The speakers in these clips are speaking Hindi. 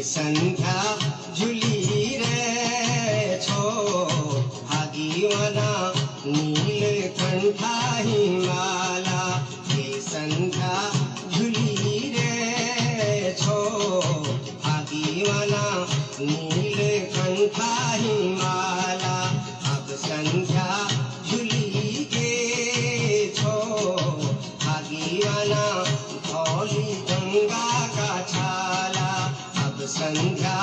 संध्या झुली रे छो भागीवाना नीलकंठा हिमाला। ये संध्या झुली रे छो भागीवाना नीलकंठा हिमाला। अब संध्या झुली गे छो भागीवाना धौली गंगा का छाला। संध्या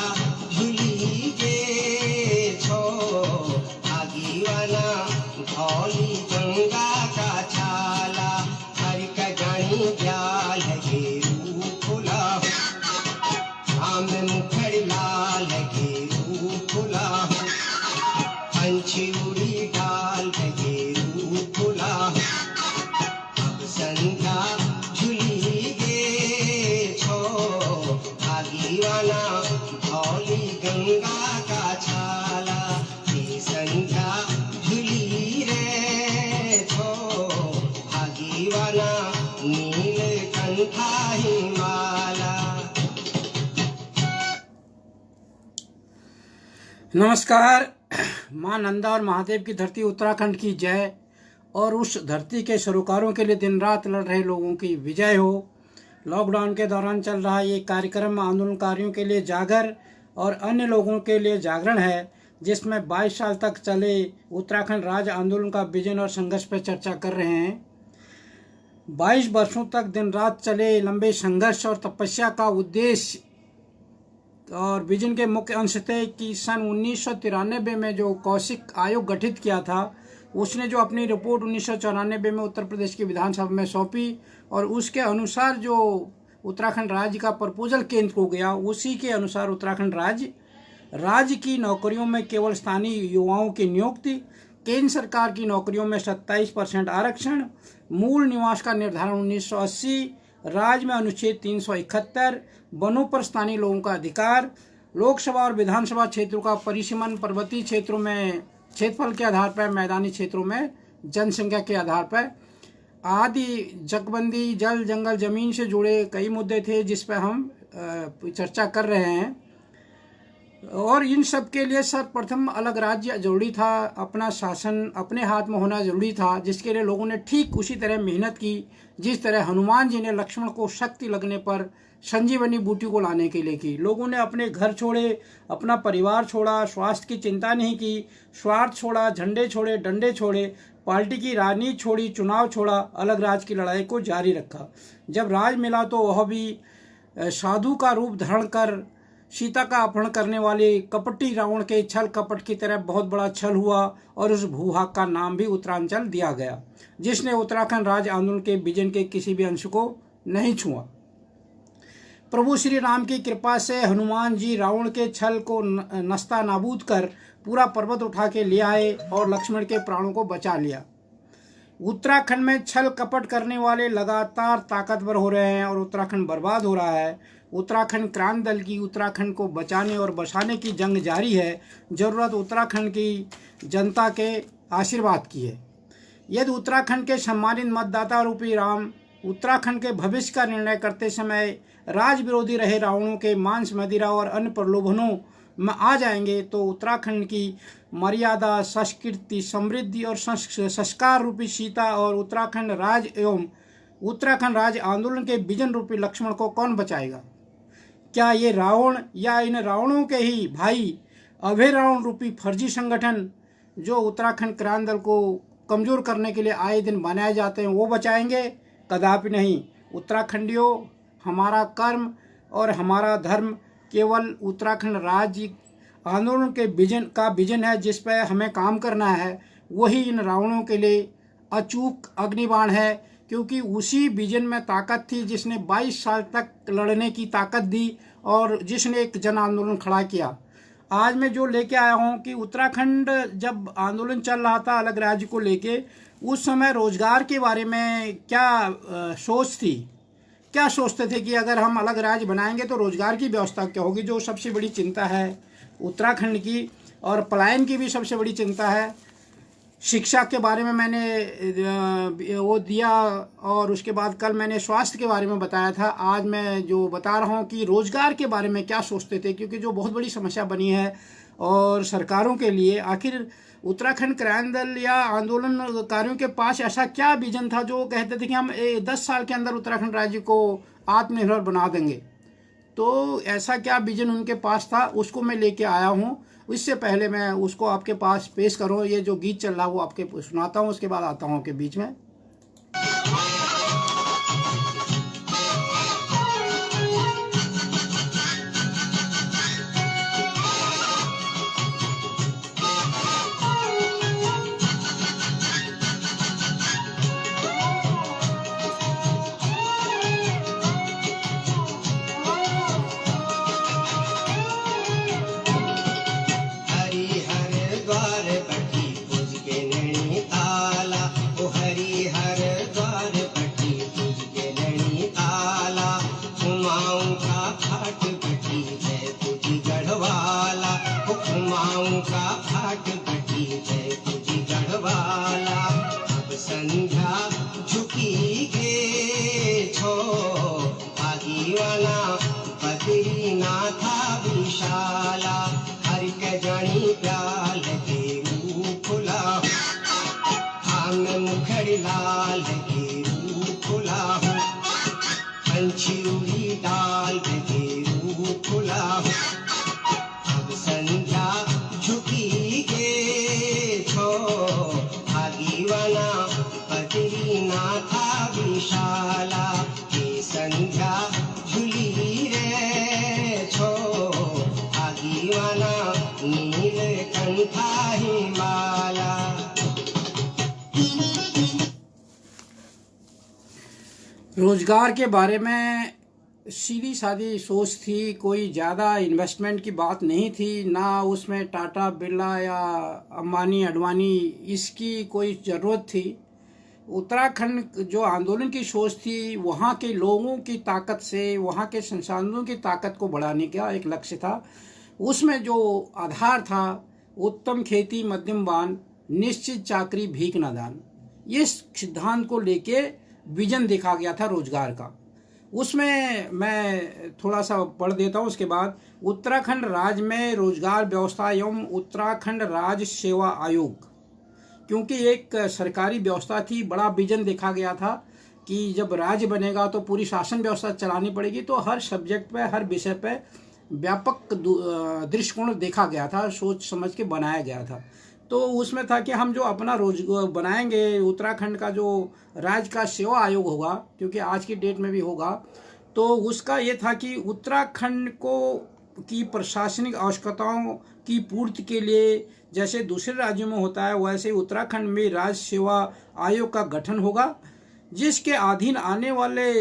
झुली गे छो भागीवाना धौली गंगा का छाला। हर का जानी ब्याल घेरू फुला आम मुखड़ लाल घेरू फुला। पंछी उड़ी डाल घेरू फुला। अब संध्या झुली गे छो भागीवाना धौली गंगा का छाला। ये संध्या झुली रे छो भागीवाना नीलकंठा हिमाला। नमस्कार। माँ नंदा और महादेव की धरती उत्तराखंड की जय और उस धरती के सरोकारों के लिए दिन रात लड़ रहे लोगों की विजय हो। लॉकडाउन के दौरान चल रहा ये कार्यक्रम आंदोलनकारियों के लिए जागर और अन्य लोगों के लिए जागरण है, जिसमें 22 साल तक चले उत्तराखंड राज्य आंदोलन का विजन और संघर्ष पर चर्चा कर रहे हैं। 22 वर्षों तक दिन रात चले लंबे संघर्ष और तपस्या का उद्देश्य और विजन के मुख्य अंश थे कि सन 1993 में जो कौशिक आयोग गठित किया था, उसने जो अपनी रिपोर्ट 1994 में उत्तर प्रदेश की विधानसभा में सौंपी और उसके अनुसार जो उत्तराखंड राज्य का प्रपोजल केंद्र को गया, उसी के अनुसार उत्तराखंड राज्य की नौकरियों में केवल स्थानीय युवाओं की नियुक्ति, केंद्र सरकार की नौकरियों में 27% आरक्षण, मूल निवास का निर्धारण 1980, राज्य में अनुच्छेद 371, वनों पर स्थानीय लोगों का अधिकार, लोकसभा और विधानसभा क्षेत्रों का परिसीमन पर्वतीय क्षेत्रों में क्षेत्रफल के आधार पर, मैदानी क्षेत्रों में जनसंख्या के आधार पर आदि, जगबंदी, जल जंगल जमीन से जुड़े कई मुद्दे थे जिस पर हम चर्चा कर रहे हैं। और इन सब के लिए सर्वप्रथम अलग राज्य जरूरी था, अपना शासन अपने हाथ में होना जरूरी था, जिसके लिए लोगों ने ठीक उसी तरह मेहनत की जिस तरह हनुमान जी ने लक्ष्मण को शक्ति लगने पर संजीवनी बूटी को लाने के लिए की। लोगों ने अपने घर छोड़े, अपना परिवार छोड़ा, स्वास्थ्य की चिंता नहीं की, स्वार्थ छोड़ा, झंडे छोड़े, डंडे छोड़े, पार्टी की राजनीति छोड़ी, चुनाव छोड़ा, अलग राज्य की लड़ाई को जारी रखा। जब राज मिला तो वह भी साधु का रूप धारण कर सीता का अपहरण करने वाले कपटी रावण के छल कपट की तरह बहुत बड़ा छल हुआ और उस भूभाग का नाम भी उत्तरांचल दिया गया, जिसने उत्तराखंड राज्य आंदोलन के विजन के किसी भी अंश को नहीं छुआ। प्रभु श्री राम की कृपा से हनुमान जी रावण के छल को नस्ता नाबूद कर पूरा पर्वत उठा के ले आए और लक्ष्मण के प्राणों को बचा लिया। उत्तराखंड में छल कपट करने वाले लगातार ताकतवर हो रहे हैं और उत्तराखंड बर्बाद हो रहा है। उत्तराखंड क्रांति दल की उत्तराखंड को बचाने और बसाने की जंग जारी है। जरूरत उत्तराखंड की जनता के आशीर्वाद की है। यदि उत्तराखंड के सम्मानित मतदाता रूपी राम उत्तराखंड के भविष्य का निर्णय करते समय राज विरोधी रहे रावणों के मांस, मदिरा और अन्य प्रलोभनों में आ जाएंगे, तो उत्तराखंड की मर्यादा, संस्कृति, समृद्धि और संस्कार रूपी सीता और उत्तराखंड राज्य एवं उत्तराखंड राज्य आंदोलन के विजन रूपी लक्ष्मण को कौन बचाएगा? क्या ये रावण या इन रावणों के ही भाई अभय रावण रूपी फर्जी संगठन जो उत्तराखंड क्रांति दल को कमजोर करने के लिए आए दिन बनाए जाते हैं, वो बचाएंगे? कदापि नहीं। उत्तराखंडियों, हमारा कर्म और हमारा धर्म केवल उत्तराखंड राज्य आंदोलन के विजन है जिस पर हमें काम करना है। वही इन रावणों के लिए अचूक अग्निबाण है, क्योंकि उसी विजन में ताकत थी जिसने 22 साल तक लड़ने की ताकत दी और जिसने एक जन आंदोलन खड़ा किया। आज मैं जो लेके आया हूँ कि उत्तराखंड जब आंदोलन चल रहा था अलग राज्य को लेके, उस समय रोजगार के बारे में क्या सोच थी, क्या सोचते थे कि अगर हम अलग राज्य बनाएंगे तो रोजगार की व्यवस्था क्या होगी, जो सबसे बड़ी चिंता है उत्तराखंड की। और पलायन की भी सबसे बड़ी चिंता है। शिक्षा के बारे में मैंने वो दिया, और उसके बाद कल मैंने स्वास्थ्य के बारे में बताया था। आज मैं जो बता रहा हूँ कि रोजगार के बारे में क्या सोचते थे, क्योंकि जो बहुत बड़ी समस्या बनी है और सरकारों के लिए। आखिर उत्तराखंड क्रांति दल या आंदोलनकारियों के पास ऐसा क्या विजन था जो कहते थे कि हम 10 साल के अंदर उत्तराखंड राज्य को आत्मनिर्भर बना देंगे। तो ऐसा क्या विजन उनके पास था, उसको मैं लेके आया हूँ। इससे पहले मैं उसको आपके पास पेश करूँ, ये जो गीत चल रहा है वो आपके सुनाता हूँ, उसके बाद आता हूँ आपके बीच में। हरिहर द्वार पटी पूज के नैनीताला, ओ हरिहर द्वार पटी पूज के नैनीताला। कुमाऊं का फाट पटी जय पूजी गढ़वाला, ओ कुमाऊं का फाट पटी जय पूजी गढ़वाला। अब संध्या झुकी गे छो आगीवाना, बद्रीनाथा विशाला। हर के जानी प्याल के रूप खुला, हम मुखड़ लाल के रूप खुला हो। पंछी उड़ी डाल के रूप खुला हो। अब संध्या झुकी गे छो आगीवाना, बद्रीनाथा विशाला। ये संध्या झुली रे छो आगीवाना, नीलकंठा हिमाला। रोजगार के बारे में सीधी सादी सोच थी, कोई ज़्यादा इन्वेस्टमेंट की बात नहीं थी, ना उसमें टाटा बिरला या अंबानी अडवाणी इसकी कोई ज़रूरत थी। उत्तराखंड जो आंदोलन की सोच थी, वहाँ के लोगों की ताकत से, वहाँ के संसाधनों की ताकत को बढ़ाने का एक लक्ष्य था। उसमें जो आधार था, उत्तम खेती मध्यम वान, निश्चित चाकरी भीख न दान, इस सिद्धांत को लेके विजन देखा गया था रोजगार का। उसमें मैं थोड़ा सा पढ़ देता हूँ। उसके बाद उत्तराखंड राज्य में रोजगार व्यवस्था एवं उत्तराखंड राज्य सेवा आयोग, क्योंकि एक सरकारी व्यवस्था थी, बड़ा विजन देखा गया था कि जब राज्य बनेगा तो पूरी शासन व्यवस्था चलानी पड़ेगी। तो हर सब्जेक्ट पे, हर विषय पे व्यापक दृष्टिकोण देखा गया था, सोच समझ के बनाया गया था। तो उसमें था कि हम जो अपना रोजगार बनाएंगे, उत्तराखंड का जो राज्य का सेवा आयोग होगा, क्योंकि आज की डेट में भी होगा, तो उसका ये था कि उत्तराखंड को की प्रशासनिक आवश्यकताओं की पूर्ति के लिए जैसे दूसरे राज्यों में होता है, वैसे उत्तराखंड में राज्य सेवा आयोग का गठन होगा, जिसके अधीन आने वाले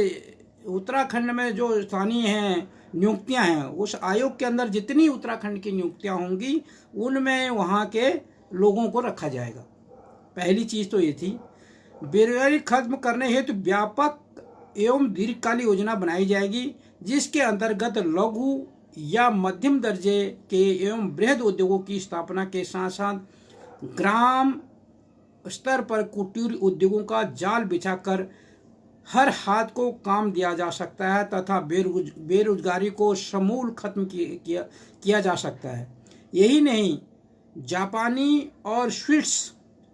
उत्तराखंड में जो स्थानीय हैं नियुक्तियां हैं, उस आयोग के अंदर जितनी उत्तराखंड की नियुक्तियां होंगी उनमें वहाँ के लोगों को रखा जाएगा। पहली चीज़ तो ये थी। बेरोजगारी खत्म करने हेतु व्यापक एवं दीर्घकालीन योजना बनाई जाएगी, जिसके अंतर्गत लघु या मध्यम दर्जे के एवं बृहद उद्योगों की स्थापना के साथ साथ ग्राम स्तर पर कुटीर उद्योगों का जाल बिछाकर हर हाथ को काम दिया जा सकता है तथा बेरोजगारी को समूल खत्म किया जा सकता है। यही नहीं, जापानी और स्विस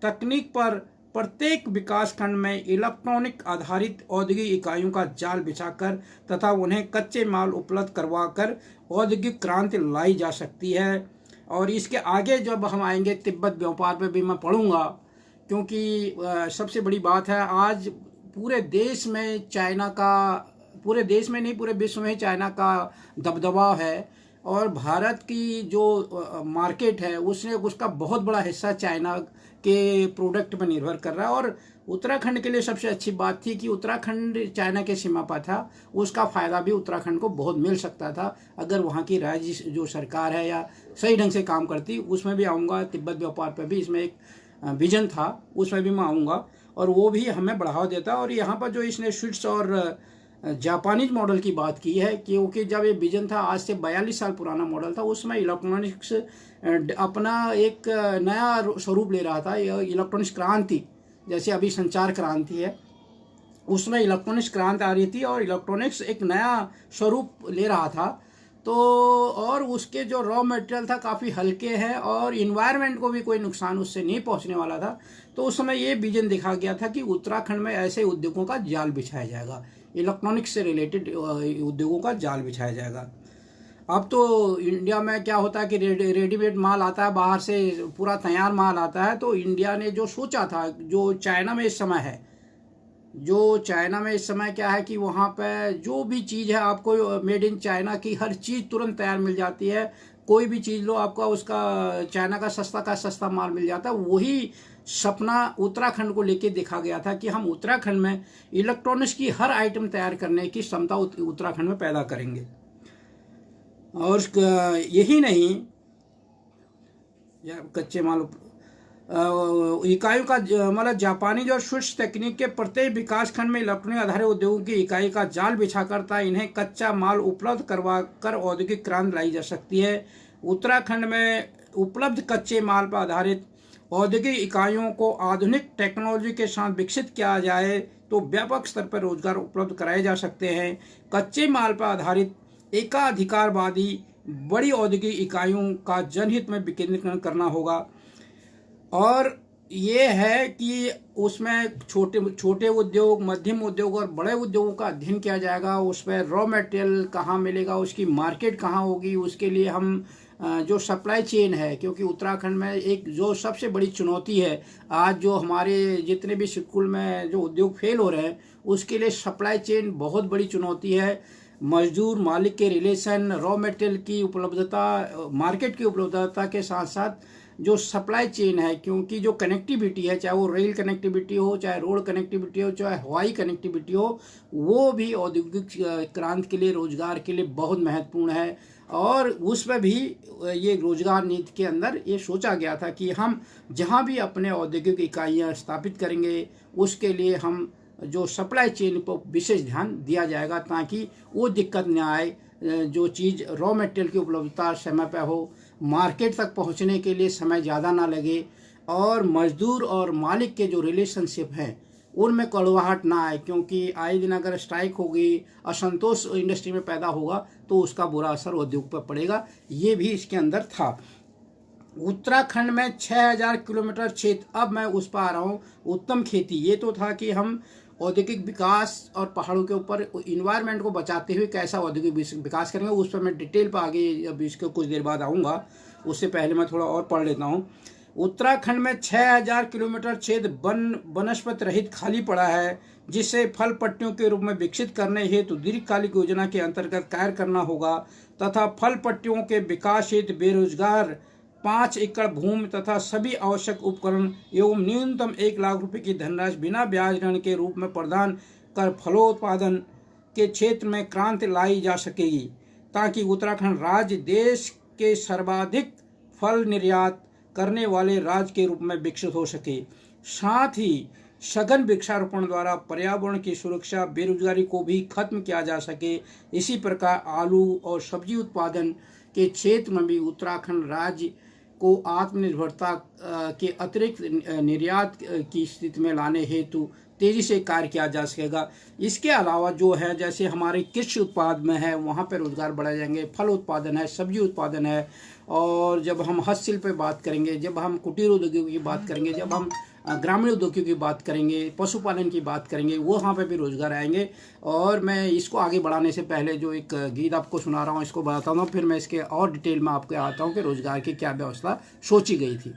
तकनीक पर प्रत्येक विकास खंड में इलेक्ट्रॉनिक आधारित औद्योगिक इकाइयों का जाल बिछाकर तथा उन्हें कच्चे माल उपलब्ध करवाकर औद्योगिक क्रांति लाई जा सकती है। और इसके आगे जब हम आएंगे तिब्बत व्यापार पे भी मैं पढ़ूंगा, क्योंकि सबसे बड़ी बात है आज पूरे देश में चाइना का, पूरे देश में नहीं पूरे विश्व में चाइना का दबदबा है, और भारत की जो मार्केट है उसका बहुत बड़ा हिस्सा चाइना के प्रोडक्ट पर निर्भर कर रहा है। और उत्तराखंड के लिए सबसे अच्छी बात थी कि उत्तराखंड चाइना के सीमा पर था, उसका फ़ायदा भी उत्तराखंड को बहुत मिल सकता था अगर वहाँ की राज्य जो सरकार है या सही ढंग से काम करती। उसमें भी आऊँगा, तिब्बत व्यापार पर भी इसमें एक विजन था, उसमें भी मैं आऊँगा और वो भी हमें बढ़ावा देता। और यहाँ पर जो इसने स्वीट्स और जापानीज मॉडल की बात की है, क्योंकि जब ये विजन था आज से 42 साल पुराना मॉडल था, उसमें इलेक्ट्रॉनिक्स अपना एक नया स्वरूप ले रहा था। इलेक्ट्रॉनिक्स क्रांति, जैसे अभी संचार क्रांति है, उसमें इलेक्ट्रॉनिक्स क्रांति आ रही थी और इलेक्ट्रॉनिक्स एक नया स्वरूप ले रहा था। तो और उसके जो रॉ मटेरियल था काफ़ी हल्के हैं और इन्वायरमेंट को भी कोई नुकसान उससे नहीं पहुंचने वाला था। तो उस समय ये विजन दिखा गया था कि उत्तराखंड में ऐसे उद्योगों का जाल बिछाया जाएगा, इलेक्ट्रॉनिक्स से रिलेटेड उद्योगों का जाल बिछाया जाएगा। अब तो इंडिया में क्या होता है कि रेडीमेड माल आता है बाहर से, पूरा तैयार माल आता है। तो इंडिया ने जो सोचा था, जो चाइना में इस समय है, क्या है कि वहाँ पे जो भी चीज़ है आपको मेड इन चाइना की हर चीज़ तुरंत तैयार मिल जाती है। कोई भी चीज़ लो, आपका उसका चाइना का सस्ता माल मिल जाता है। वही सपना उत्तराखंड को लेके देखा गया था कि हम उत्तराखंड में इलेक्ट्रॉनिक्स की हर आइटम तैयार करने की क्षमता उत्तराखंड में पैदा करेंगे। और यही नहीं, कच्चे माल इकाइयों का मतलब जापानी और स्विस तकनीक के प्रत्येक विकास खंड में इलेक्ट्रॉनिक आधारित उद्योगों की इकाई का जाल बिछा करता इन्हें कच्चा माल उपलब्ध करवा कर औद्योगिक क्रांति लाई जा सकती है। उत्तराखंड में उपलब्ध कच्चे माल पर आधारित औद्योगिक इकाइयों को आधुनिक टेक्नोलॉजी के साथ विकसित किया जाए तो व्यापक स्तर पर रोजगार उपलब्ध कराए जा सकते हैं। कच्चे माल पर आधारित एकाधिकारवादी बड़ी औद्योगिक इकाइयों का जनहित में विकेंद्रीकरण करना होगा। और ये है कि उसमें छोटे उद्योग, मध्यम उद्योग और बड़े उद्योगों का अध्ययन किया जाएगा। उस पर रॉ मटेरियल कहाँ मिलेगा, उसकी मार्केट कहाँ होगी, उसके लिए हम जो सप्लाई चेन है, क्योंकि उत्तराखंड में एक जो सबसे बड़ी चुनौती है आज, जो हमारे जितने भी स्कूल में जो उद्योग फेल हो रहे हैं, उसके लिए सप्लाई चेन बहुत बड़ी चुनौती है। मजदूर मालिक के रिलेशन, रॉ मटेरियल की उपलब्धता, मार्केट की उपलब्धता के साथ साथ जो सप्लाई चेन है, क्योंकि जो कनेक्टिविटी है, चाहे वो रेल कनेक्टिविटी हो, चाहे रोड कनेक्टिविटी हो, चाहे हवाई कनेक्टिविटी हो, वो भी औद्योगिक क्रांति के लिए, रोजगार के लिए बहुत महत्वपूर्ण है। और उसमें भी ये रोजगार नीति के अंदर ये सोचा गया था कि हम जहाँ भी अपने औद्योगिक इकाइयाँ स्थापित करेंगे, उसके लिए हम जो सप्लाई चेन पर विशेष ध्यान दिया जाएगा, ताकि वो दिक्कत न आए। जो चीज़ रॉ मटेरियल की उपलब्धता समय पर हो, मार्केट तक पहुंचने के लिए समय ज़्यादा ना लगे, और मजदूर और मालिक के जो रिलेशनशिप हैं उनमें कड़वाहट ना आए, क्योंकि आए दिन अगर स्ट्राइक होगी, असंतोष इंडस्ट्री में पैदा होगा तो उसका बुरा असर उद्योग पर पड़ेगा। ये भी इसके अंदर था। उत्तराखंड में 6000 किलोमीटर क्षेत्र, अब मैं उस पर आ रहा हूँ, उत्तम खेती। ये तो था कि हम औद्योगिक विकास और पहाड़ों के ऊपर इन्वायरमेंट को बचाते हुए कैसा औद्योगिक विकास करेंगे, उस पर मैं डिटेल पर आगे अब इसके कुछ देर बाद आऊँगा। उससे पहले मैं थोड़ा और पढ़ लेता हूँ। उत्तराखंड में 6000 किलोमीटर क्षेत्र वनस्पति रहित खाली पड़ा है, जिसे फल पट्टियों के रूप में विकसित करने हेतु दीर्घकालिक योजना के अंतर्गत कार्य करना होगा तथा फल पट्टियों के विकास हेतु बेरोजगार 5 एकड़ भूमि तथा सभी आवश्यक उपकरण एवं न्यूनतम 1 लाख रुपए की धनराशि बिना ब्याज ऋण के रूप में प्रदान कर फलोत्पादन के क्षेत्र में क्रांति लाई जा सकेगी, ताकि उत्तराखंड राज्य देश के सर्वाधिक फल निर्यात करने वाले राज्य के रूप में विकसित हो सके। साथ ही सघन वृक्षारोपण द्वारा पर्यावरण की सुरक्षा, बेरोजगारी को भी खत्म किया जा सके। इसी प्रकार आलू और सब्जी उत्पादन के क्षेत्र में भी उत्तराखंड राज्य को आत्मनिर्भरता के अतिरिक्त निर्यात की स्थिति में लाने हेतु तेजी से कार्य किया जा सकेगा। इसके अलावा जो है, जैसे हमारे कृषि उत्पाद में है, वहाँ पर रोजगार बढ़ाए जाएंगे। फल उत्पादन है, सब्जी उत्पादन है, और जब हम हस्तशिल्प पे बात करेंगे, जब हम कुटीर उद्योगों की बात करेंगे, जब हम ग्रामीण उद्योगों की बात करेंगे, पशुपालन की बात करेंगे, वो वहाँ पे भी रोजगार आएंगे। और मैं इसको आगे बढ़ाने से पहले जो एक गीत आपको सुना रहा हूँ, इसको बताता हूँ, फिर मैं इसके और डिटेल में आपको आता हूँ कि रोजगार की क्या व्यवस्था सोची गई थी।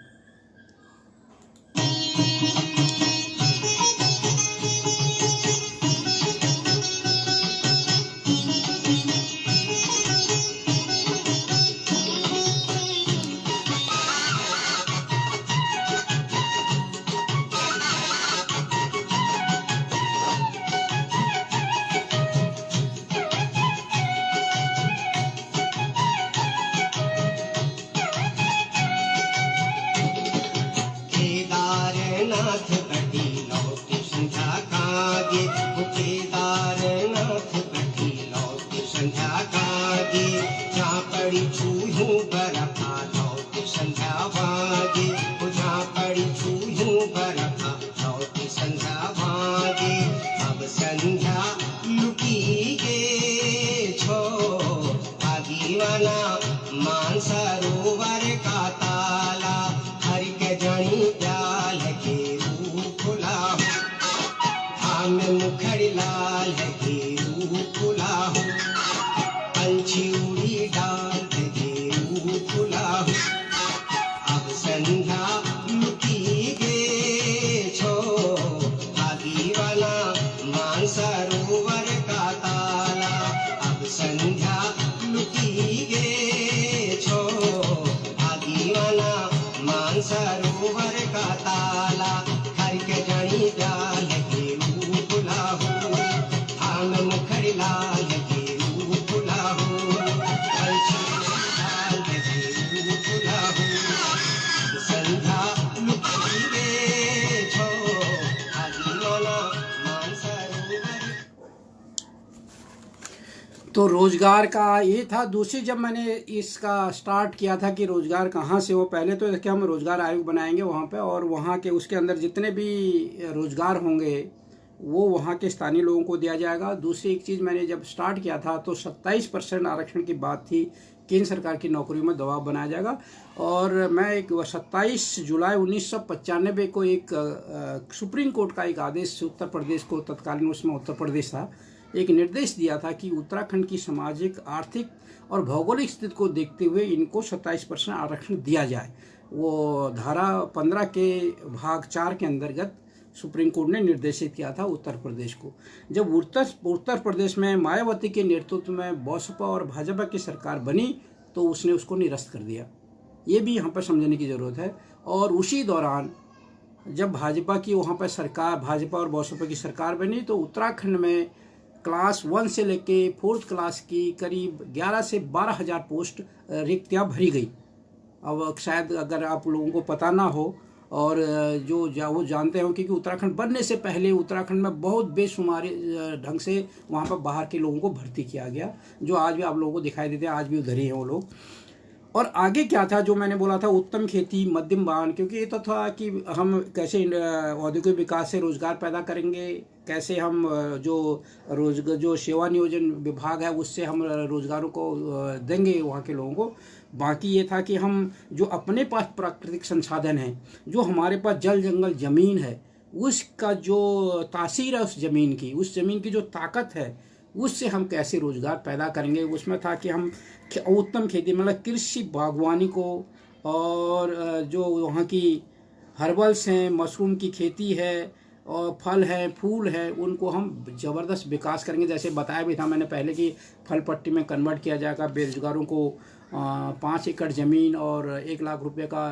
भागे, जहाँ पड़ी छूयूं बरखा लौट संध्या भागे, जहाँ पड़ी छूयूं बरखा लौट संध्या भागे। अब संध्या लुकी गे छो भागीवाना मानसरोवर का ताला, हर के जणी प्याल के रूप खुला हो, धाम मुखड़ लाल के रूप खुला हो, पंछी उड़ी डाल के रूप खुला हो। अब संध्या लुकी गे छो भागीवाला मानसरोवर का ताला, अब संध्या लुकी गे छो भागीवाला मानसरोवर का ताला, हर के जणी डाल के रूप खुला हो, धाम मुखड़ लाल के रूप खुला हो, पंछी डाल के रूप खुला हो। संध्या लुकी गे छो भागीवाला मानसरोवर। तो रोजगार का ये था। दूसरी जब मैंने इसका स्टार्ट किया था कि रोजगार कहाँ से हो, पहले तो कि हम रोजगार आयोग बनाएंगे वहाँ पे, और वहाँ के उसके अंदर जितने भी रोजगार होंगे वो वहाँ के स्थानीय लोगों को दिया जाएगा। दूसरी एक चीज़ मैंने जब स्टार्ट किया था तो 27% आरक्षण की बात थी, केंद्र सरकार की नौकरियों में दबाव बनाया जाएगा। और मैं एक 27 जुलाई 1995 को एक सुप्रीम कोर्ट का एक आदेश उत्तर प्रदेश को, तत्कालीन उसमें उत्तर प्रदेश था, एक निर्देश दिया था कि उत्तराखंड की सामाजिक, आर्थिक और भौगोलिक स्थिति को देखते हुए इनको 27% आरक्षण दिया जाए। वो धारा 15 के भाग 4 के अंतर्गत सुप्रीम कोर्ट ने निर्देशित किया था उत्तर प्रदेश को। जब उत्तर प्रदेश में मायावती के नेतृत्व में बसपा और भाजपा की सरकार बनी तो उसने उसको निरस्त कर दिया। ये भी यहाँ पर समझने की ज़रूरत है। और उसी दौरान जब भाजपा की वहाँ पर सरकार, भाजपा और बसपा की सरकार बनी तो उत्तराखंड में क्लास 1 से लेके 4th क्लास की करीब 11 से 12 हज़ार पोस्ट रिक्तियाँ भरी गई। अब शायद अगर आप लोगों को पता ना हो और वो जानते हो, क्योंकि उत्तराखंड बनने से पहले उत्तराखंड में बहुत बेशुमार ढंग से वहाँ पर बाहर के लोगों को भर्ती किया गया, जो आज भी आप लोगों को दिखाई देते हैं, आज भी उधर ही हैं वो लोग। और आगे क्या था जो मैंने बोला था, उत्तम खेती, मध्यम वाहन, क्योंकि ये तो था कि हम कैसे औद्योगिक विकास से रोजगार पैदा करेंगे, कैसे हम जो सेवा नियोजन विभाग है उससे हम रोजगारों को देंगे वहाँ के लोगों को। बाकी ये था कि हम जो अपने पास प्राकृतिक संसाधन हैं, जो हमारे पास जल जंगल ज़मीन है, उसका जो तासीर है उस ज़मीन की जो ताकत है, उससे हम कैसे रोज़गार पैदा करेंगे। उसमें था कि हम उत्तम खेती मतलब कृषि बागवानी को, और जो वहाँ की हर्बल्स हैं, मशरूम की खेती है और फल है, फूल है, उनको हम ज़बरदस्त विकास करेंगे। जैसे बताया भी था मैंने पहले कि फल पट्टी में कन्वर्ट किया जाएगा, बेरोजगारों को 5 एकड़ ज़मीन और 1 लाख रुपए का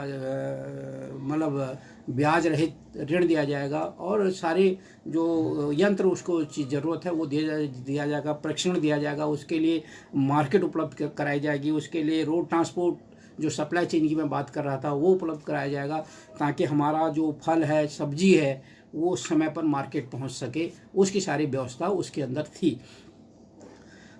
मतलब ब्याज रहित ऋण दिया जाएगा, और सारे जो यंत्र उसको ज़रूरत है वो दिया जाएगा, प्रशिक्षण दिया जाएगा, उसके लिए मार्केट उपलब्ध कराई जाएगी, उसके लिए रोड ट्रांसपोर्ट, जो सप्लाई चेन की मैं बात कर रहा था, वो उपलब्ध कराया जाएगा, ताकि हमारा जो फल है, सब्जी है, वो समय पर मार्केट पहुंच सके। उसकी सारी व्यवस्था उसके अंदर थी।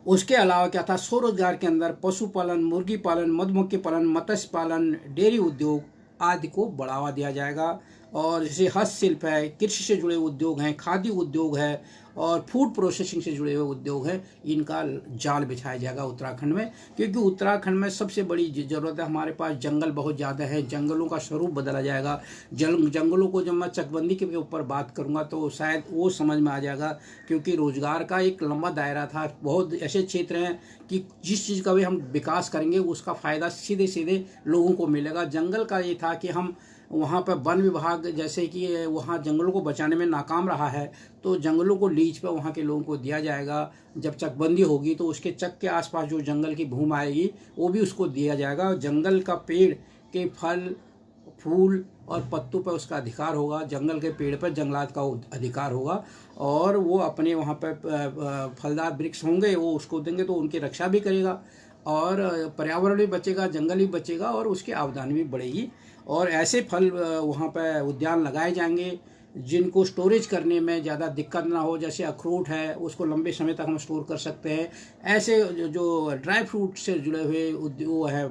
उसके अलावा क्या था, स्वरोजगार के अंदर पशुपालन, मुर्गी पालन, मधुमक्खी पालन, मत्स्य पालन, डेयरी उद्योग आदि को बढ़ावा दिया जाएगा। और जैसे हस्तशिल्प है, कृषि से जुड़े उद्योग हैं, खादी उद्योग है और फूड प्रोसेसिंग से जुड़े हुए उद्योग हैं, इनका जाल बिछाया जाएगा उत्तराखंड में। क्योंकि उत्तराखंड में सबसे बड़ी ज़रूरत है, हमारे पास जंगल बहुत ज़्यादा है, जंगलों का स्वरूप बदला जाएगा। जंगलों को जब मैं चकबंदी के ऊपर बात करूँगा तो शायद वो समझ में आ जाएगा, क्योंकि रोज़गार का एक लंबा दायरा था। बहुत ऐसे क्षेत्र हैं कि जिस चीज़ का भी हम विकास करेंगे उसका फ़ायदा सीधे सीधे लोगों को मिलेगा। जंगल का ये था कि हम वहाँ पर वन विभाग जैसे कि वहाँ जंगलों को बचाने में नाकाम रहा है, तो जंगलों को लीज पर वहाँ के लोगों को दिया जाएगा। जब चकबंदी होगी तो उसके चक के आसपास जो जंगल की भूमि आएगी वो भी उसको दिया जाएगा। जंगल का पेड़ के फल, फूल और पत्तों पर उसका अधिकार होगा, जंगल के पेड़ पर जंगलात का अधिकार होगा, और वो अपने वहाँ पर फलदार वृक्ष होंगे वो उसको देंगे, तो उनकी रक्षा भी करेगा और पर्यावरण भी बचेगा, जंगल भी बचेगा और उसकी आमदनी भी बढ़ेगी। और ऐसे फल वहाँ पर उद्यान लगाए जाएंगे जिनको स्टोरेज करने में ज़्यादा दिक्कत ना हो, जैसे अखरोट है उसको लंबे समय तक हम स्टोर कर सकते हैं। ऐसे जो ड्राई फ्रूट से जुड़े हुए वो है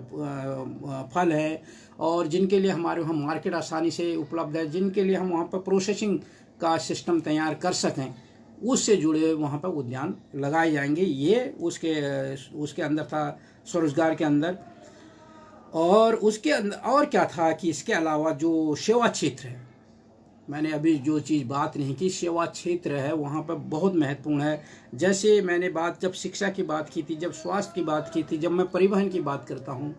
फल है, और जिनके लिए हमारे वहाँ मार्केट आसानी से उपलब्ध है, जिनके लिए हम वहाँ पर प्रोसेसिंग का सिस्टम तैयार कर सकें, उससे जुड़े हुए वहाँ पर उद्यान लगाए जाएंगे। ये उसके अंदर था, स्वरोजगार के अंदर। और उसके अंदर और क्या था कि इसके अलावा जो सेवा क्षेत्र है, मैंने अभी जो चीज़ बात नहीं की, सेवा क्षेत्र है वहाँ पर बहुत महत्वपूर्ण है। जैसे मैंने जब शिक्षा की बात की थी, जब स्वास्थ्य की बात की थी, जब मैं परिवहन की बात करता हूँ,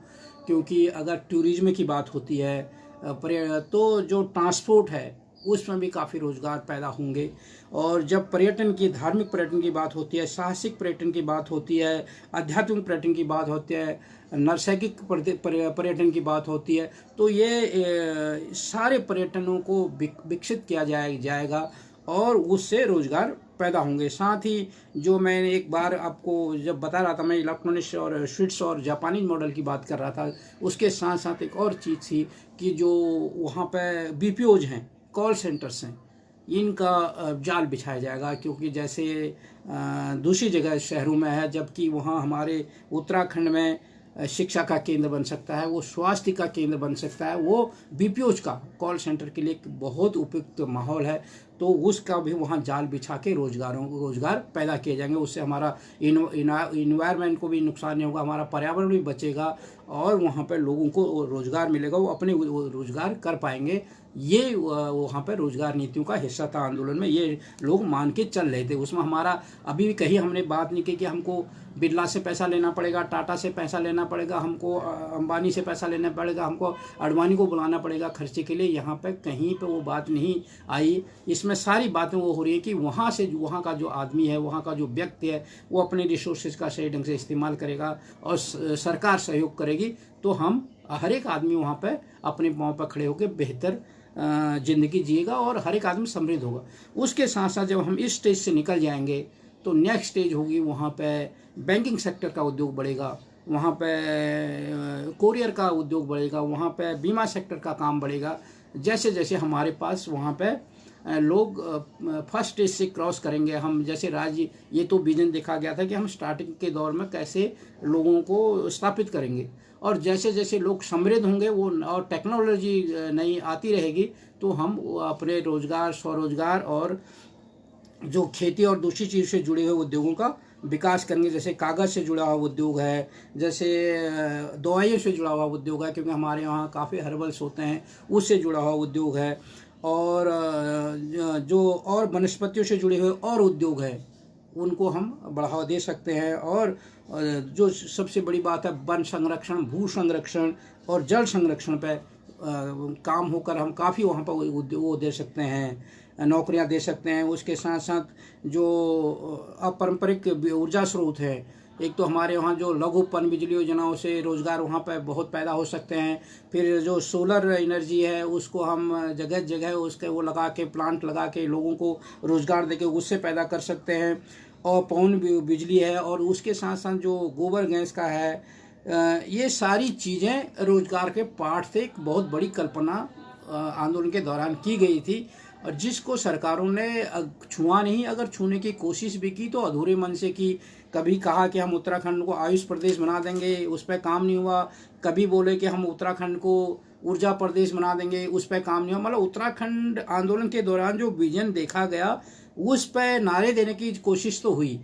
क्योंकि अगर टूरिज्म की बात होती है तो जो ट्रांसपोर्ट है उसमें भी काफ़ी रोज़गार पैदा होंगे। और जब पर्यटन की, धार्मिक पर्यटन की बात होती है, साहसिक पर्यटन की बात होती है, आध्यात्मिक पर्यटन की बात होती है, नैसर्गिक पर्यटन की बात होती है, तो ये सारे पर्यटनों को विकसित किया जाएगा और उससे रोज़गार पैदा होंगे। साथ ही जो मैंने एक बार आपको जब बता रहा था, मैं इलेक्ट्रॉनिक्स और स्वीट्स और जापानी मॉडल की बात कर रहा था, उसके साथ साथ एक और चीज़ थी कि जो वहाँ पे बीपीओज हैं, कॉल सेंटर्स हैं, इनका जाल बिछाया जाएगा। क्योंकि जैसे दूसरी जगह शहरों में है, जबकि वहाँ हमारे उत्तराखंड में शिक्षा का केंद्र बन सकता है, वो स्वास्थ्य का केंद्र बन सकता है, वो बीपीओज का कॉल सेंटर के लिए एक बहुत उपयुक्त माहौल है। तो उसका भी वहाँ जाल बिछा के रोजगार पैदा किए जाएंगे। उससे हमारा इन्वायरमेंट को भी नुकसान नहीं होगा, हमारा पर्यावरण भी बचेगा और वहाँ पर लोगों को रोजगार मिलेगा, वो अपने रोजगार कर पाएंगे। ये वहाँ पर रोजगार नीतियों का हिस्सा था आंदोलन में, ये लोग मान के चल रहे थे। उसमें हमारा अभी भी कहीं हमने बात नहीं की कि हमको बिरला से पैसा लेना पड़ेगा, टाटा से पैसा लेना पड़ेगा, हमको अंबानी से पैसा लेना पड़ेगा, हमको अडवाणी को बुलाना पड़ेगा खर्चे के लिए। यहाँ पे कहीं पे वो बात नहीं आई। इसमें सारी बातें वो हो रही है कि वहाँ का जो आदमी है, वहाँ का जो व्यक्ति है, वो अपने रिसोर्सेज का सही ढंग से इस्तेमाल करेगा और सरकार सहयोग करेगी, तो हम हर एक आदमी वहाँ पे अपने पाँव पर खड़े होकर बेहतर ज़िंदगी जिएगा और हर एक आदमी समृद्ध होगा। उसके साथ साथ जब हम इस स्टेज से निकल जाएंगे तो नेक्स्ट स्टेज होगी, वहाँ पे बैंकिंग सेक्टर का उद्योग बढ़ेगा, वहाँ पे कोरियर का उद्योग बढ़ेगा, वहाँ पे बीमा सेक्टर का काम बढ़ेगा। जैसे जैसे हमारे पास वहाँ पे लोग फर्स्ट स्टेज से क्रॉस करेंगे, हम जैसे राज्य, ये तो विजन देखा गया था कि हम स्टार्टिंग के दौर में कैसे लोगों को स्थापित करेंगे, और जैसे जैसे लोग समृद्ध होंगे वो और टेक्नोलॉजी नई आती रहेगी, तो हम अपने रोजगार, स्वरोजगार और जो खेती और दूसरी चीज़ से जुड़े हुए उद्योगों का विकास करेंगे। जैसे कागज़ से जुड़ा हुआ उद्योग है, जैसे दवाइयों से जुड़ा हुआ उद्योग है, क्योंकि हमारे यहाँ काफ़ी हर्बल्स होते हैं, उससे जुड़ा हुआ उद्योग है, और जो और वनस्पतियों से जुड़े हुए और उद्योग है, उनको हम बढ़ावा दे सकते हैं। और जो सबसे बड़ी बात है, वन संरक्षण, भू संरक्षण और जल संरक्षण पे काम होकर हम काफ़ी वहाँ पर वो दे सकते हैं, नौकरियां दे सकते हैं। उसके साथ साथ जो अपारंपरिक ऊर्जा स्रोत है, एक तो हमारे वहाँ जो लघु पन बिजली योजनाओं से रोज़गार वहाँ पर बहुत पैदा हो सकते हैं। फिर जो सोलर एनर्जी है, उसको हम जगह जगह उसके वो लगा के, प्लांट लगा के लोगों को रोज़गार देके उससे पैदा कर सकते हैं। और पवन बिजली है, और उसके साथ साथ जो गोबर गैस का है, ये सारी चीज़ें रोज़गार के पार्ट से एक बहुत बड़ी कल्पना आंदोलन के दौरान की गई थी, और जिसको सरकारों ने छुआ नहीं, अगर छूने की कोशिश भी की तो अधूरे मन से की। कभी कहा कि हम उत्तराखंड को आयुष प्रदेश बना देंगे, उस पर काम नहीं हुआ। कभी बोले कि हम उत्तराखंड को ऊर्जा प्रदेश बना देंगे, उस पर काम नहीं हुआ। मतलब उत्तराखंड आंदोलन के दौरान जो विजन देखा गया, उस पर नारे देने की कोशिश तो हुई,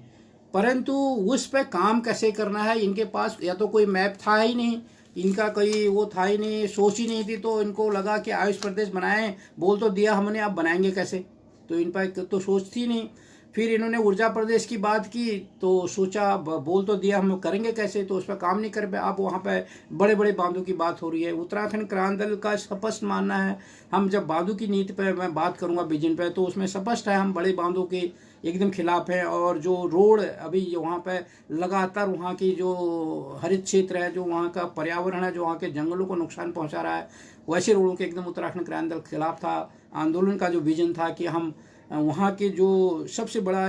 परंतु उस पर काम कैसे करना है, इनके पास या तो कोई मैप था ही नहीं, इनका कोई वो था ही नहीं, सोच ही नहीं थी। तो इनको लगा कि आयुष प्रदेश बनाएं, बोल तो दिया हमने, अब बनाएंगे कैसे, तो इन पर तो सोच थी नहीं। फिर इन्होंने ऊर्जा प्रदेश की बात की तो सोचा, बोल तो दिया, हम करेंगे कैसे, तो उस पर काम नहीं कर पाए। अब वहाँ पे बड़े बड़े बांधों की बात हो रही है। उत्तराखंड क्रांति दल का स्पष्ट मानना है, हम जब बांधों की नीति पर मैं बात करूँगा, विजन पे, तो उसमें स्पष्ट है हम बड़े बांधों के एकदम खिलाफ हैं। और जो रोड अभी वहाँ पे लगातार वहाँ की जो हरित क्षेत्र है, जो वहाँ का पर्यावरण है, जो वहाँ के जंगलों को नुकसान पहुँचा रहा है, वैसे रोडों के एकदम उत्तराखंड क्रांति दल खिलाफ था। आंदोलन का जो विजन था कि हम वहाँ के जो सबसे बड़ा,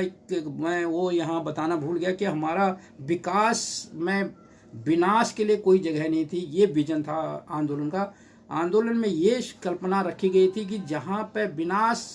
मैं वो यहाँ बताना भूल गया कि हमारा विकास में विनाश के लिए कोई जगह नहीं थी, ये विजन था आंदोलन का। आंदोलन में ये कल्पना रखी गई थी कि जहाँ पे विनाश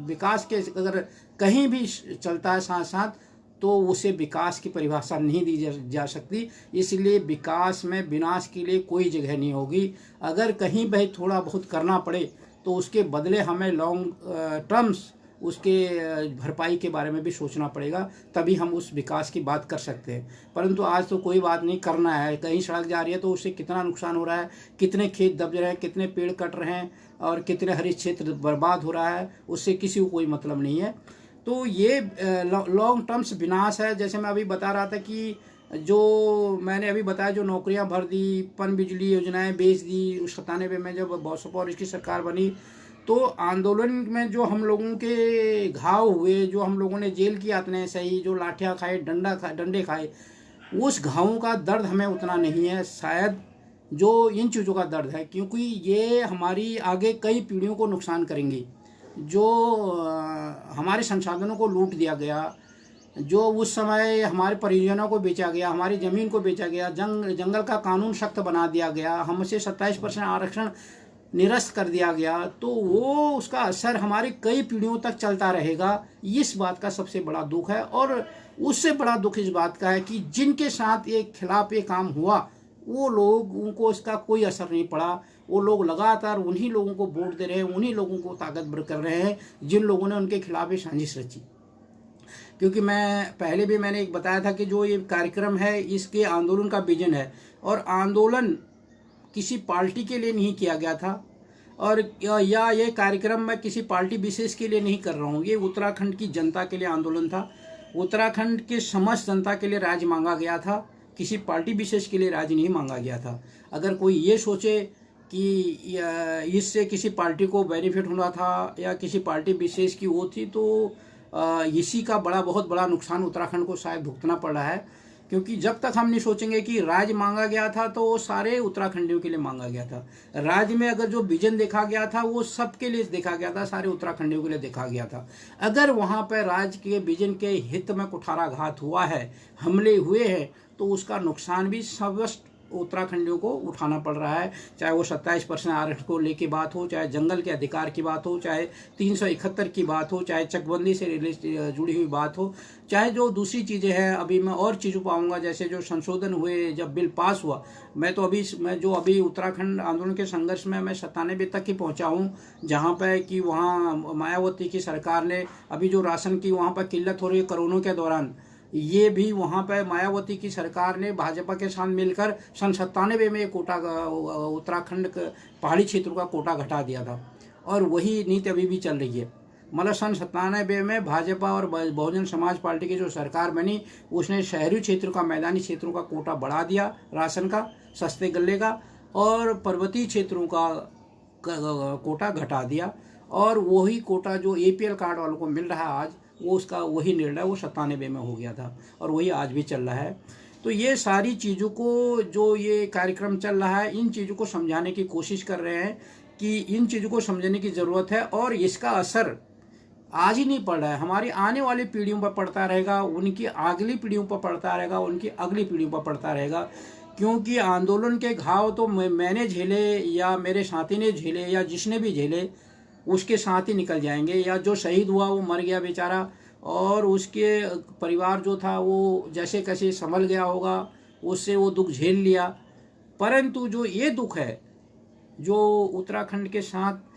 विकास के अगर कहीं भी चलता है साथ साथ तो उसे विकास की परिभाषा नहीं दी जा सकती। इसलिए विकास में विनाश के लिए कोई जगह नहीं होगी। अगर कहीं भाई थोड़ा बहुत करना पड़े तो उसके बदले हमें लॉन्ग टर्म्स उसके भरपाई के बारे में भी सोचना पड़ेगा, तभी हम उस विकास की बात कर सकते हैं। परंतु आज तो कोई बात नहीं, करना है। कहीं सड़क जा रही है तो उससे कितना नुकसान हो रहा है, कितने खेत दब रहे हैं, कितने पेड़ कट रहे हैं और कितने हरित क्षेत्र बर्बाद हो रहा है, उससे किसी को कोई मतलब नहीं है। तो ये लॉन्ग टर्म्स विनाश है। जैसे मैं अभी बता रहा था कि जो मैंने अभी बताया, जो नौकरियां भर दी, पन बिजली योजनाएं बेच दी 97 में जब बसपा और इसकी सरकार बनी, तो आंदोलन में जो हम लोगों के घाव हुए, जो हम लोगों ने जेल की यातनाएं सही, जो लाठियां खाए, डंडे खाए, उस घावों का दर्द हमें उतना नहीं है शायद जो इन चीज़ों का दर्द है, क्योंकि ये हमारी आगे कई पीढ़ियों को नुकसान करेंगी। जो हमारे संसाधनों को लूट दिया गया, जो उस समय हमारे परियोजनाओं को बेचा गया, हमारी ज़मीन को बेचा गया, जंगल का कानून सख्त बना दिया गया, हमसे 27% आरक्षण निरस्त कर दिया गया, तो वो उसका असर हमारी कई पीढ़ियों तक चलता रहेगा। इस बात का सबसे बड़ा दुख है। और उससे बड़ा दुख इस बात का है कि जिनके साथ ये खिलाफ ये काम हुआ, वो लोग, उनको इसका कोई असर नहीं पड़ा। वो लोग लगातार उन्हीं लोगों को वोट दे रहे हैं, उन्हीं लोगों को ताकतवर कर रहे हैं जिन लोगों ने उनके खिलाफ ये साजिश रची। क्योंकि मैं पहले भी मैंने एक बताया था कि जो ये कार्यक्रम है इसके आंदोलन का विजन है, और आंदोलन किसी पार्टी के लिए नहीं किया गया था, और या ये कार्यक्रम मैं किसी पार्टी विशेष के लिए नहीं कर रहा हूँ। ये उत्तराखंड की जनता के लिए आंदोलन था। उत्तराखंड के समस्त जनता के लिए राज्य मांगा गया था, किसी पार्टी विशेष के लिए राज्य नहीं मांगा गया था। अगर कोई ये सोचे कि इससे किसी पार्टी को बेनिफिट होना था या किसी पार्टी विशेष की वो थी, तो इसी का बहुत बड़ा नुकसान उत्तराखंड को शायद भुगतना पड़ रहा है। क्योंकि जब तक हम नहीं सोचेंगे कि राज्य मांगा गया था तो वो सारे उत्तराखंडियों के लिए मांगा गया था। राज्य में अगर जो विजन देखा गया था वो सबके लिए देखा गया था, सारे उत्तराखंडियों के लिए देखा गया था। अगर वहाँ पर राज्य के विजन के हित में कुठाराघात हुआ है, हमले हुए हैं, तो उसका नुकसान भी समस्त उत्तराखंडियों को उठाना पड़ रहा है। चाहे वो 27% आरक्षण को लेके बात हो, चाहे जंगल के अधिकार की बात हो, चाहे 371 की बात हो, चाहे चकबंदी से जुड़ी हुई बात हो, चाहे जो दूसरी चीज़ें हैं। अभी मैं और चीज़ों पाऊंगा, जैसे जो संशोधन हुए, जब बिल पास हुआ, मैं जो अभी उत्तराखंड आंदोलन के संघर्ष में मैं 97 तक ही पहुंचा हूँ, जहाँ पर कि वहाँ मायावती की सरकार ने अभी जो राशन की वहाँ पर किल्लत हो रही है कोरोना के दौरान, ये भी वहाँ पर मायावती की सरकार ने भाजपा के साथ मिलकर सन 97 में कोटा उत्तराखंड पहाड़ी क्षेत्रों का कोटा घटा दिया था, और वही नीति अभी भी चल रही है। मतलब सन 97 में भाजपा और बहुजन समाज पार्टी की जो सरकार बनी, उसने शहरी क्षेत्रों का, मैदानी क्षेत्रों का कोटा बढ़ा दिया राशन का, सस्ते गल्ले का, और पर्वतीय क्षेत्रों का कोटा घटा दिया। और वही कोटा जो APL कार्ड वालों को मिल रहा है आज, वो उसका वही निर्णय वो 97 में हो गया था, और वही आज भी चल रहा है। तो ये सारी चीज़ों को, जो ये कार्यक्रम चल रहा है, इन चीज़ों को समझाने की कोशिश कर रहे हैं कि इन चीज़ों को समझने की ज़रूरत है, और इसका असर आज ही नहीं पड़ रहा है, हमारी आने वाली पीढ़ियों पर पड़ता रहेगा, उनकी अगली पीढ़ियों पर पड़ता रहेगा, उनकी अगली पीढ़ियों पर पड़ता रहेगा। क्योंकि आंदोलन के घाव तो मैंने झेले, या मेरे साथी ने झेले, या जिसने भी झेले उसके साथ ही निकल जाएंगे। या जो शहीद हुआ वो मर गया बेचारा, और उसके परिवार जो था वो जैसे कैसे संभल गया होगा, उससे वो दुख झेल लिया। परंतु जो ये दुख है, जो उत्तराखंड के साथ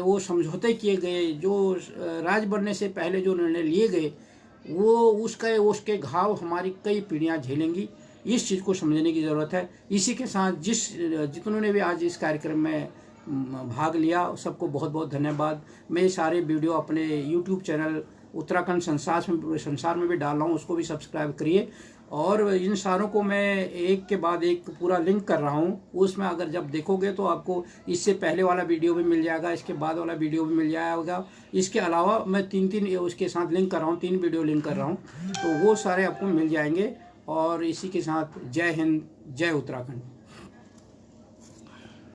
वो समझौते किए गए, जो राज्य बनने से पहले जो निर्णय लिए गए, वो उसके घाव हमारी कई पीढ़ियां झेलेंगी। इस चीज़ को समझने की ज़रूरत है। इसी के साथ जितनों ने भी आज इस कार्यक्रम में भाग लिया, सबको बहुत बहुत धन्यवाद। मैं सारे वीडियो अपने YouTube चैनल उत्तराखंड संसार में भी डाल रहा हूँ, उसको भी सब्सक्राइब करिए। और इन सारों को मैं एक के बाद एक पूरा लिंक कर रहा हूँ, उसमें अगर जब देखोगे तो आपको इससे पहले वाला वीडियो भी मिल जाएगा, इसके बाद वाला वीडियो भी मिल जाएगा। इसके अलावा मैं तीन उसके साथ लिंक कर रहा हूँ, 3 वीडियो लिंक कर रहा हूँ, तो वो सारे आपको मिल जाएंगे। और इसी के साथ जय हिंद, जय उत्तराखंड।